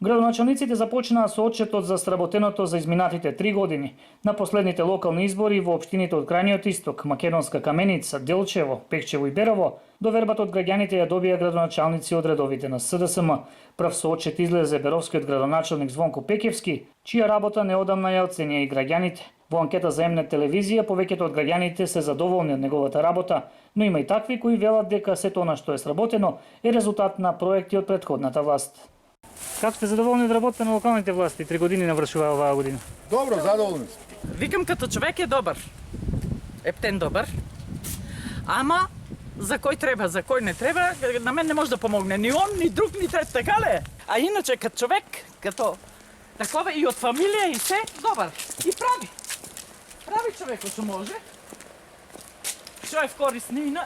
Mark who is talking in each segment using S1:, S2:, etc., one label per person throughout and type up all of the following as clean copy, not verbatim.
S1: Градоначалниците започнаа со отчетот за сработеното за изминатите 3 години. На последните локални избори во општините од крајниот исток, Македонска Каменица, Делчево, Пекчево и Берово, довербата од граѓаните ја добија градоначалници од редовите на СДСМ. Прв со отчет излезе беровскиот градоначалник Звонко Пекевски, чија работа неодамна ја оценија и граѓаните. Во анкета за М-нет телевизија, повеќето од граѓаните се задоволни од неговата работа, но има и такви кои велат дека сето она што е сработено е резултат на проекти од претходната власт. Како сте задоволни од работата на локалните власти? 3 години навршува оваа година.
S2: Добро, задоволни сме.
S3: Викам като човек е добар. Ептен добар. Ама за кој треба, за кој не треба, на мен не може да помогне ни он, ни друг, ни трет, така ли? А иначе като човек, като такова и од фамилија и се, добар. И прави. Прави човек што може. Што е в корист нивна?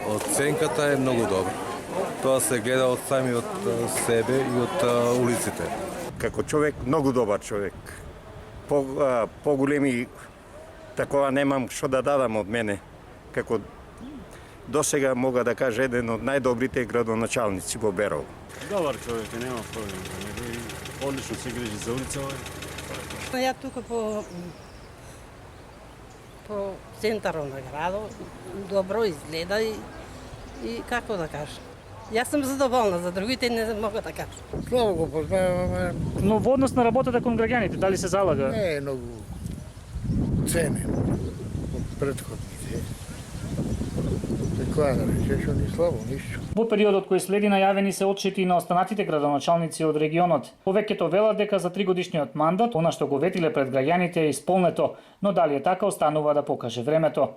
S4: Оценката е многу добра. Тоа се гледа од самиот себе и од улиците.
S2: Како човек, многу добар човек. Поголеми такова немам што да дадам од мене. Како досега мога да кажа еден од најдобрите градоначалници во Берово.
S5: Добар човек, нема проблем. Одлично се грижи за улицава.
S6: Ја тука по центарот на градот, добро изгледа и како да кажам. Јас сум задоволна, за другите не мога да кажам.
S7: Слабо го познаваме.
S1: Но во однос на работата кон граѓаните, дали се залага?
S7: Не е многу ценен од претходните. Така да речеш, ни слабо, ништо.
S1: Во периодот кој следи најавени се отчети на останатите градоначалници од регионот. Повеќето велат дека за 3-годишниот мандат, она што го ветиле пред граѓаните е исполнето, но дали е така останува да покаже времето.